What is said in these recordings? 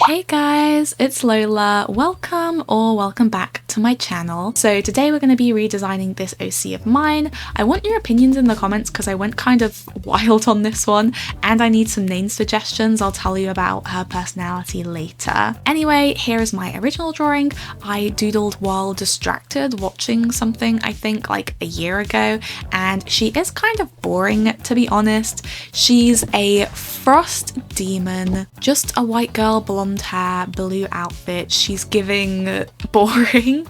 Hey guys, it's Lola. Welcome back to my channel. So today we're going to be redesigning this OC of mine. I want your opinions in the comments because I went kind of wild on this one and I need some name suggestions. I'll tell you about her personality later. Anyway, here is my original drawing. I doodled while distracted watching something I think like a year ago, and she is kind of boring to be honest. She's a frost demon, just a white girl, blonde hair, blue outfit. She's giving boring.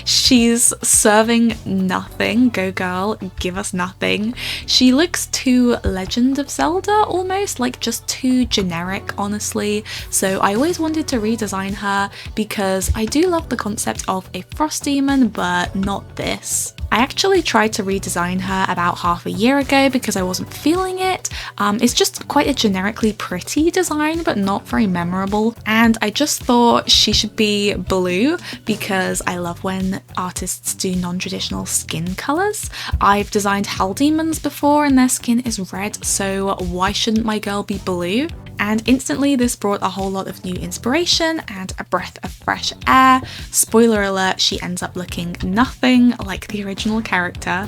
She's serving nothing. Go girl, give us nothing. She looks too Legend of Zelda almost, like just too generic honestly. So I always wanted to redesign her because I do love the concept of a frost demon, but not this. I actually tried to redesign her about half a year ago because I wasn't feeling it. It's just quite a generically pretty design but not very memorable, and I just thought she should be blue because I love when artists do non-traditional skin colours. I've designed hell demons before and their skin is red, so why shouldn't my girl be blue? And instantly this brought a whole lot of new inspiration and a breath of fresh air. Spoiler alert, she ends up looking nothing like the original character.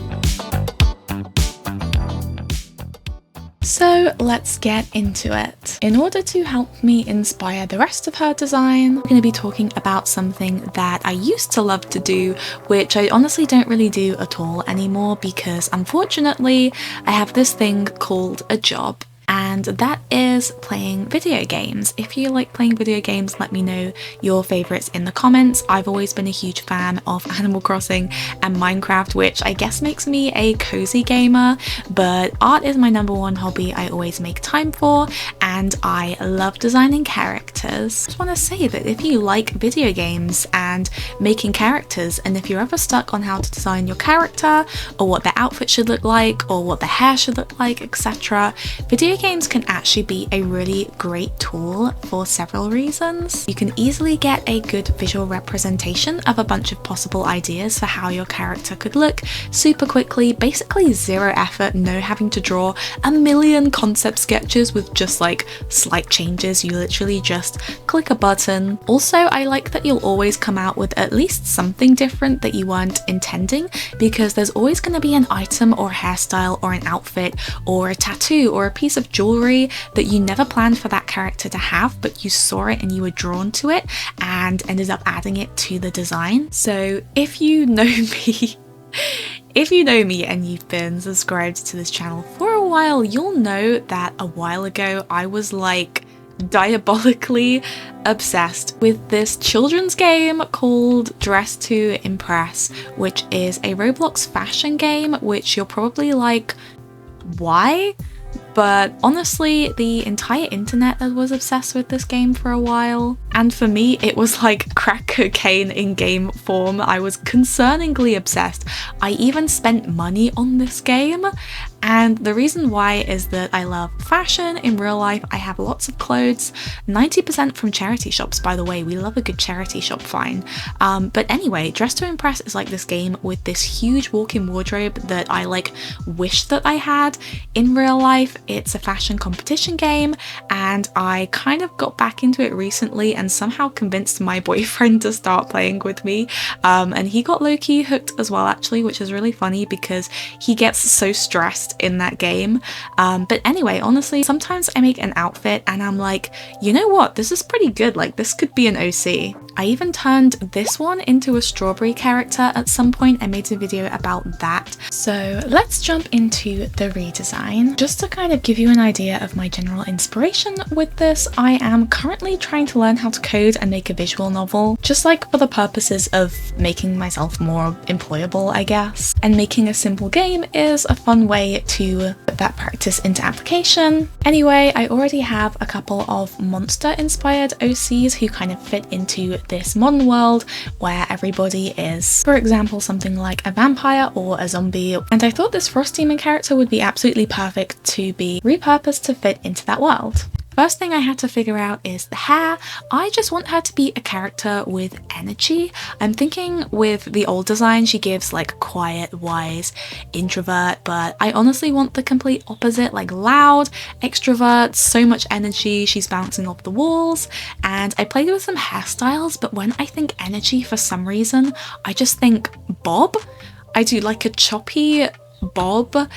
So let's get into it. In order to help me inspire the rest of her design, we're going to be talking about something that I used to love to do, which I honestly don't really do at all anymore because unfortunately I have this thing called a job. And that is playing video games. If you like playing video games, let me know your favourites in the comments. I've always been a huge fan of Animal Crossing and Minecraft, which I guess makes me a cozy gamer, but art is my #1 hobby I always make time for, and I love designing characters. I just want to say that if you like video games and making characters, and if you're ever stuck on how to design your character, or what their outfit should look like, or what their hair should look like, etc., video games can actually be a really great tool for several reasons. You can easily get a good visual representation of a bunch of possible ideas for how your character could look super quickly, basically zero effort, no having to draw a million concept sketches with just like slight changes. You literally just click a button. Also, I like that you'll always come out with at least something different that you weren't intending, because there's always going to be an item or a hairstyle or an outfit or a tattoo or a piece of jewelry that you never planned for that character to have, but you saw it and you were drawn to it and ended up adding it to the design. So if you know me, and you've been subscribed to this channel for a while, you'll know that a while ago I was like diabolically obsessed with this children's game called Dress to Impress, which is a Roblox fashion game, which you're probably like, why? But honestly, the entire internet was obsessed with this game for a while. And for me, it was like crack cocaine in game form. I was concerningly obsessed. I even spent money on this game. And the reason why is that I love fashion in real life. I have lots of clothes, 90% from charity shops, by the way. We love a good charity shop find. But anyway, Dress to Impress is like this game with this huge walk-in wardrobe that I like wish that I had in real life. It's a fashion competition game and I kind of got back into it recently and somehow convinced my boyfriend to start playing with me. And he got low-key hooked as well actually, which is really funny because he gets so stressed in that game. But anyway, honestly, sometimes I make an outfit and I'm like, you know what, this is pretty good, like this could be an OC. I even turned this one into a strawberry character at some point. I made a video about that. So let's jump into the redesign. Just to kind of give you an idea of my general inspiration with this, I am currently trying to learn how to code and make a visual novel, just like for the purposes of making myself more employable, I guess. And making a simple game is a fun way to put that practice into application. Anyway, I already have a couple of monster inspired OCs who kind of fit into this modern world where everybody is, for example, something like a vampire or a zombie, and I thought this frost demon character would be absolutely perfect to be repurposed to fit into that world. First thing I had to figure out is the hair. I just want her to be a character with energy. I'm thinking with the old design, she gives like quiet, wise, introvert, but I honestly want the complete opposite, like loud, extrovert, so much energy, she's bouncing off the walls. And I played with some hairstyles, but when I think energy, for some reason, I just think bob. I do like a choppy bob.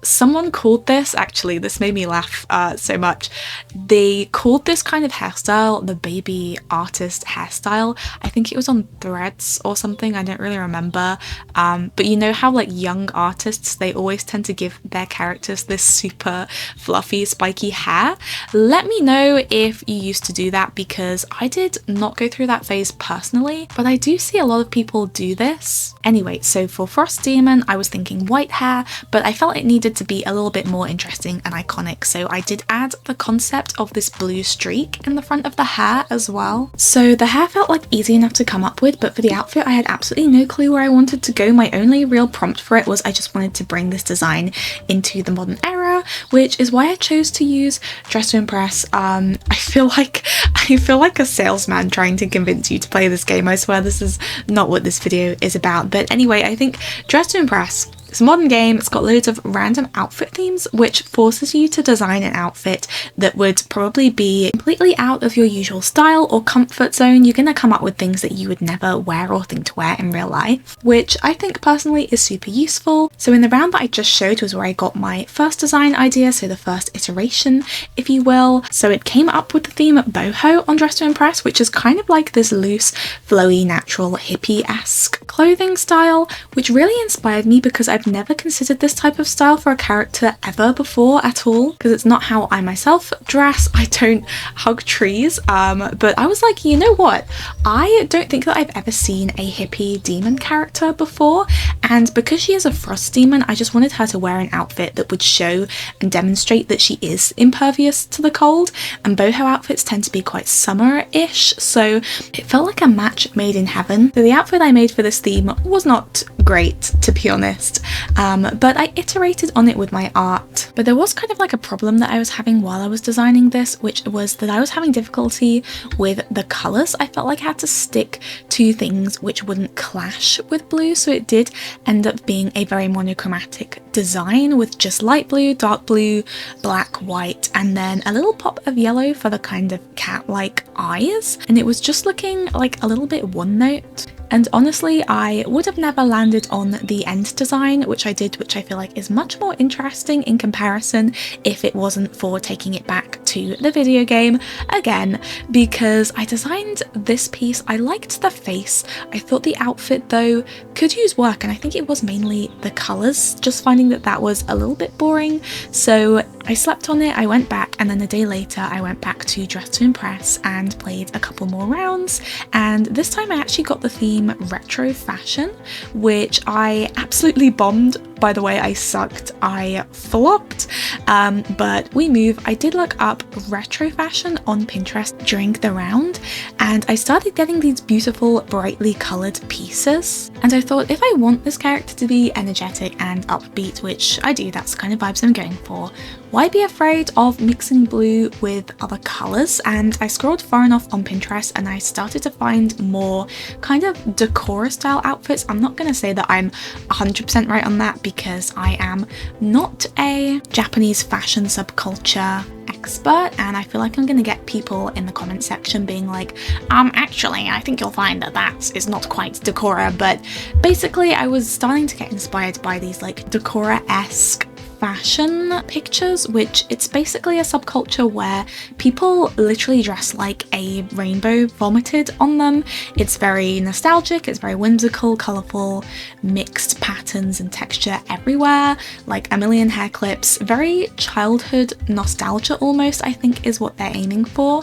Someone called this, actually, this made me laugh so much. They called this kind of hairstyle the baby artist hairstyle. I think it was on Threads or something, I don't really remember. But you know how like young artists, they always tend to give their characters this super fluffy, spiky hair? Let me know if you used to do that, because I did not go through that phase personally, but I do see a lot of people do this. Anyway, so for Frost Demon, I was thinking white hair, but I felt it needed to be a little bit more interesting and iconic, so I did add the concept of this blue streak in the front of the hair as well. So the hair felt like easy enough to come up with, but for the outfit I had absolutely no clue where I wanted to go. My only real prompt for it was I just wanted to bring this design into the modern era, which is why I chose to use Dress to Impress. I feel like a salesman trying to convince you to play this game. I swear this is not what this video is about, but anyway, I think Dress to Impress, it's a modern game, it's got loads of random outfit themes, which forces you to design an outfit that would probably be completely out of your usual style or comfort zone. You're gonna come up with things that you would never wear or think to wear in real life, which I think personally is super useful. So in the round that I just showed was where I got my first design idea, so the first iteration, if you will. So it came up with the theme boho on Dress to Impress, which is kind of like this loose, flowy, natural, hippie-esque clothing style, which really inspired me because I've never considered this type of style for a character ever before at all, because it's not how I myself dress. I don't hug trees, but I was like, you know what? I don't think that I've ever seen a hippie demon character before, and because she is a frost demon, I just wanted her to wear an outfit that would show and demonstrate that she is impervious to the cold, and boho outfits tend to be quite summer-ish, so it felt like a match made in heaven. So the outfit I made for this theme was not great, to be honest, but I iterated on it with my art. But there was kind of like a problem that I was having while I was designing this, which was that I was having difficulty with the colours. I felt like I had to stick to things which wouldn't clash with blue, so it did end up being a very monochromatic design with just light blue, dark blue, black, white, and then a little pop of yellow for the kind of cat-like eyes, and it was just looking like a little bit one note. And honestly, I would have never landed on the end design, which I did, which I feel like is much more interesting in comparison if it wasn't for taking it back to the video game again, because I designed this piece. I liked the face. I thought the outfit though could use work, and I think it was mainly the colours, just finding that that was a little bit boring. So I slept on it, I went back, and then a day later I went back to Dress to Impress and played a couple more rounds, and this time I actually got the theme retro fashion, which I absolutely bombed. By the way, I sucked, I flopped, but we move. I did look up retro fashion on Pinterest during the round, and I started getting these beautiful, brightly coloured pieces, and I thought, if I want this character to be energetic and upbeat, which I do, that's the kind of vibes I'm going for, why be afraid of mixing blue with other colours? And I scrolled far enough on Pinterest and I started to find more kind of decora style outfits. I'm not going to say that I'm 100% right on that, because I am not a Japanese fashion subculture expert, and I feel like I'm gonna get people in the comment section being like, actually I think you'll find that that is not quite decora. But basically I was starting to get inspired by these like decora-esque fashion pictures, which it's basically a subculture where people literally dress like a rainbow vomited on them. It's very nostalgic, it's very whimsical, colourful, mixed patterns and texture everywhere, like a million hair clips, very childhood nostalgia almost, I think is what they're aiming for.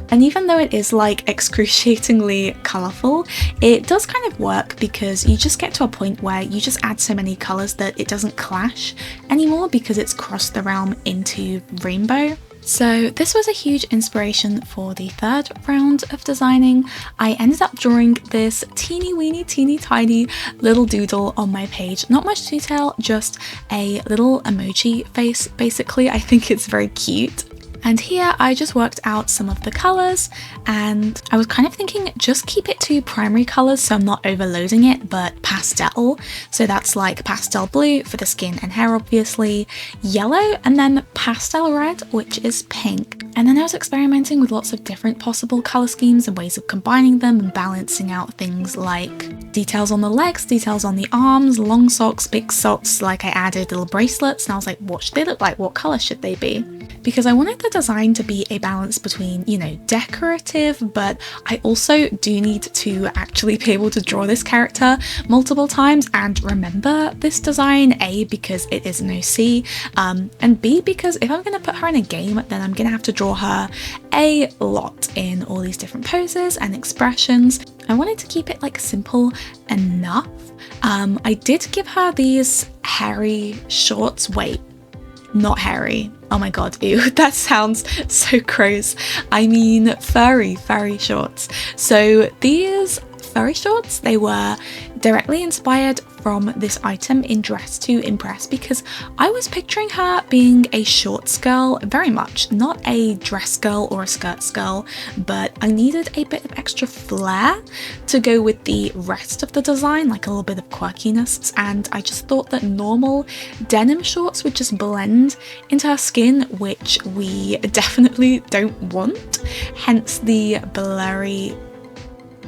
And even though it is like excruciatingly colourful, it does kind of work because you just get to a point where you just add so many colours that it doesn't clash anymore because it's crossed the realm into rainbow. So this was a huge inspiration for the third round of designing. I ended up drawing this teeny weeny teeny tiny little doodle on my page. Not much detail, just a little emoji face basically. I think it's very cute. And here I just worked out some of the colours, and I was kind of thinking just keep it to primary colours so I'm not overloading it, but pastel. So that's like pastel blue for the skin and hair obviously, yellow, and then pastel red, which is pink. And then I was experimenting with lots of different possible colour schemes and ways of combining them and balancing out things like details on the legs, details on the arms, long socks, big socks, like I added little bracelets, and I was like, what should they look like? What colour should they be? Because I wanted the design to be a balance between, you know, decorative, but I also do need to actually be able to draw this character multiple times and remember this design, A, because it is an OC, and B, because if I'm going to put her in a game, then I'm going to have to draw her a lot in all these different poses and expressions. I wanted to keep it like simple enough. I did give her these hairy shorts. Wait, not hairy. Oh my god, ew, that sounds so gross. I mean furry shorts. So these furry shorts, they were directly inspired from this item in Dress to Impress, because I was picturing her being a shorts girl very much, not a dress girl or a skirts girl, but I needed a bit of extra flair to go with the rest of the design, like a little bit of quirkiness, and I just thought that normal denim shorts would just blend into her skin, which we definitely don't want, hence the blurry,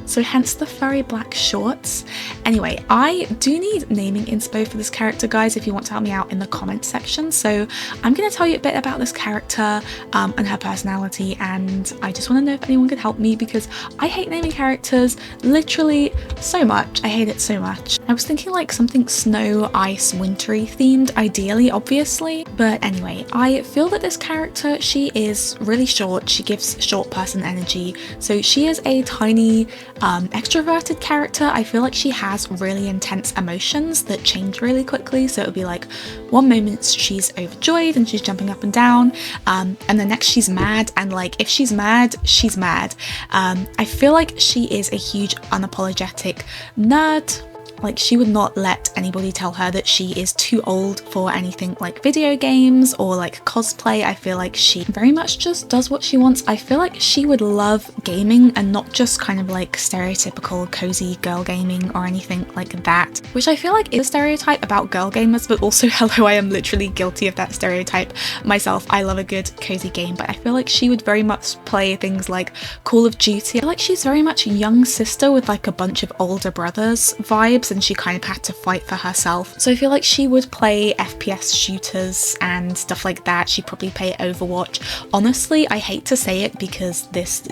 so hence the furry black shorts. Anyway, I do need naming inspo for this character, guys, if you want to help me out in the comments section. So I'm going to tell you a bit about this character and her personality, and I just want to know if anyone could help me because I hate naming characters literally so much. I hate it so much. I was thinking like something snow, ice, wintry themed, ideally, obviously. But anyway, I feel that this character, she is really short. She gives short person energy. So she is a tiny extroverted character. I feel like she has really intense emotions that change really quickly. So it would be like one moment she's overjoyed and she's jumping up and down, and the next she's mad, and like if she's mad, she's mad. I feel like she is a huge unapologetic nerd. Like she would not let anybody tell her that she is too old for anything like video games or like cosplay. I feel like she very much just does what she wants. I feel like she would love gaming and not just kind of like stereotypical cozy girl gaming or anything like that, which I feel like is a stereotype about girl gamers, but also hello, I am literally guilty of that stereotype myself. I love a good cozy game, but I feel like she would very much play things like Call of Duty. I feel like she's very much a young sister with like a bunch of older brothers vibes, and she kind of had to fight for herself. So I feel like she would play FPS shooters and stuff like that. She'd probably play Overwatch. Honestly, I hate to say it because this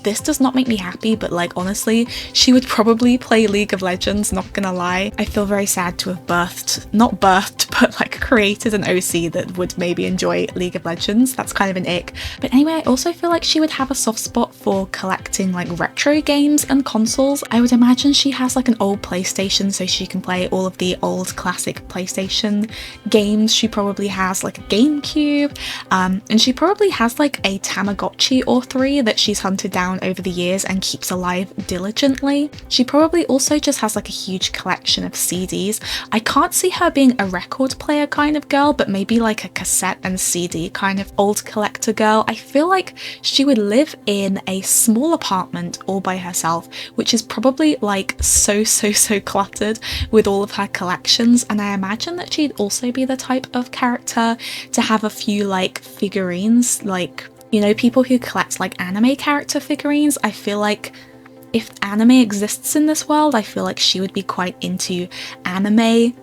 does not make me happy, but like honestly, she would probably play League of Legends, not gonna lie. I feel very sad to have not birthed, but like created an OC that would maybe enjoy League of Legends. That's kind of an ick. But anyway, I also feel like she would have a soft spot for collecting like retro games and consoles. I would imagine she has like an old PlayStation so she can play all of the old classic PlayStation games. She probably has like a GameCube, and she probably has like a Tamagotchi or three that she's hunted down over the years and keeps alive diligently. She probably also just has like a huge collection of CDs. I can't see her being a record player kind of girl, but maybe like a cassette and CD kind of old collector girl. I feel like she would live in a small apartment all by herself, which is probably like so cluttered with all of her collections, and I imagine that she'd also be the type of character to have a few like figurines, like, you know, people who collect like anime character figurines. I feel like if anime exists in this world, I feel like she would be quite into anime.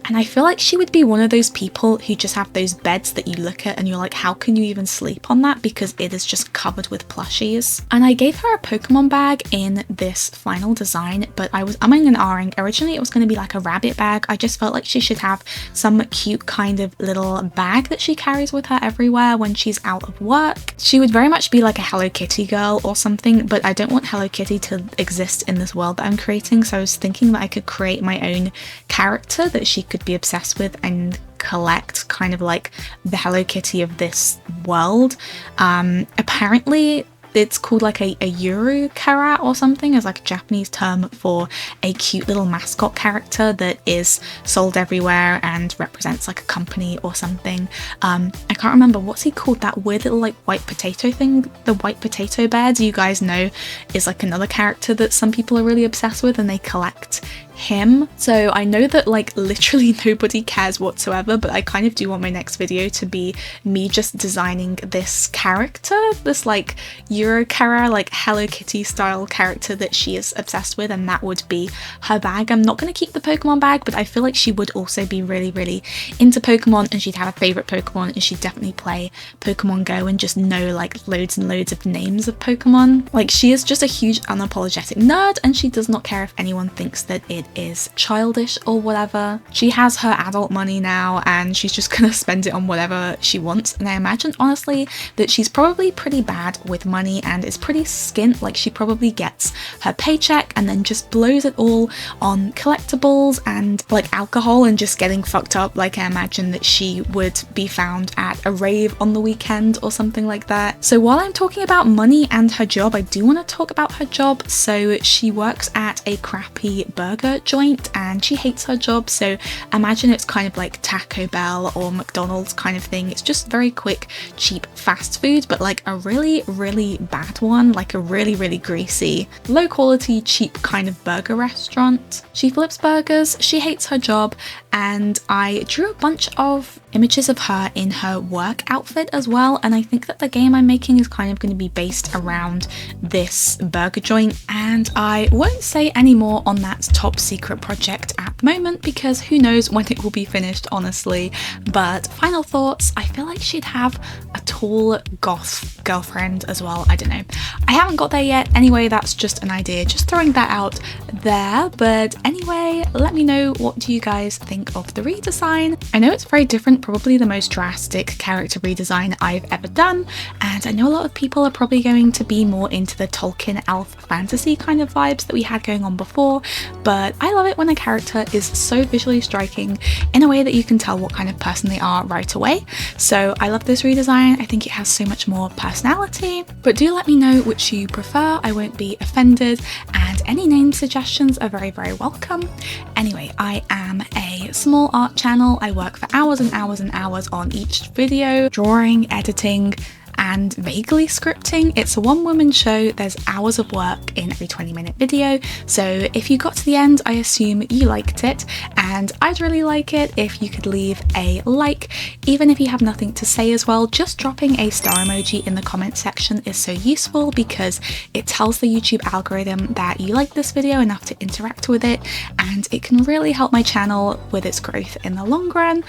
And I feel like she would be one of those people who just have those beds that you look at and you're like, how can you even sleep on that? Because it is just covered with plushies. And I gave her a Pokemon bag in this final design, but I was umming and ahhing. Originally it was going to be like a rabbit bag. I just felt like she should have some cute kind of little bag that she carries with her everywhere when she's out of work. She would very much be like a Hello Kitty girl or something, but I don't want Hello Kitty to exist in this world that I'm creating. So I was thinking that I could create my own character that she could be obsessed with and collect, kind of like the Hello Kitty of this world. Apparently It's called like a yuru-kara or something, as like a Japanese term for a cute little mascot character that is sold everywhere and represents like a company or something. I can't remember, what's he called, that weird little like white potato thing, the white potato bear, do you guys know, is like another character that some people are really obsessed with and they collect him. So I know that like literally nobody cares whatsoever, but I kind of do want my next video to be me just designing this character, this like Euro-kara, like Hello Kitty style character that she is obsessed with, and that would be her bag. I'm not going to keep the Pokemon bag, but I feel like she would also be really, really into Pokemon, and she'd have a favourite Pokemon, and she'd definitely play Pokemon Go and just know like loads and loads of names of Pokemon. Like, she is just a huge unapologetic nerd, and she does not care if anyone thinks that it is childish or whatever. She has her adult money now and she's just gonna spend it on whatever she wants, and I imagine honestly that she's probably pretty bad with money and is pretty skint. Like, she probably gets her paycheck and then just blows it all on collectibles and like alcohol and just getting fucked up. Like, I imagine that she would be found at a rave on the weekend or something like that. So while I'm talking about money and her job, I do want to talk about her job. So she works at a crappy burger joint and she hates her job. So imagine it's kind of like Taco Bell or McDonald's kind of thing. It's just very quick, cheap fast food, but like a really, really bad one, like a really, really greasy, low quality, cheap kind of burger restaurant. She flips burgers, she hates her job, and I drew a bunch of images of her in her work outfit as well, and I think that the game I'm making is kind of going to be based around this burger joint, and I won't say any more on that top secret project at the moment because who knows when it will be finished, honestly. But final thoughts, I feel like she'd have a tall goth girlfriend as well. I don't know, I haven't got there yet. Anyway, that's just an idea, just throwing that out there. But anyway, let me know, what do you guys think of the redesign? I know it's very different, probably the most drastic character redesign I've ever done, and I know a lot of people are probably going to be more into the Tolkien elf fantasy kind of vibes that we had going on before, but I love it when a character is so visually striking in a way that you can tell what kind of person they are right away. So I love this redesign, I think it has so much more personality, but do let me know which you prefer. I won't be offended, and any name suggestions are very, very welcome. Anyway, I am a small art channel. I work for hours and hours and hours on each video, drawing, editing, and vaguely scripting. It's a one-woman show. There's hours of work in every 20-minute video, so if you got to the end, I assume you liked it, and I'd really like it if you could leave a like, even if you have nothing to say as well. Just dropping a star emoji in the comment section is so useful because it tells the YouTube algorithm that you like this video enough to interact with it, and it can really help my channel with its growth in the long run.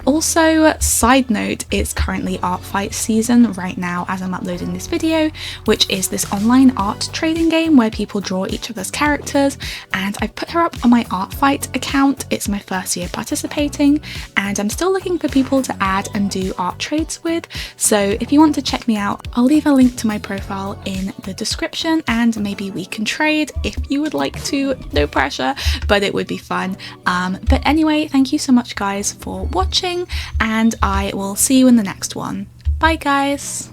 Also, side note, it's currently art fight season right now as I'm uploading this video, which is this online art trading game where people draw each other's characters, and I've put her up on my art fight account. It's my first year participating, and I'm still looking for people to add and do art trades with. So if you want to check me out, I'll leave a link to my profile in the description, and maybe we can trade if you would like to. No pressure, but it would be fun. But anyway, thank you so much guys for watching, and I will see you in the next one. Bye guys!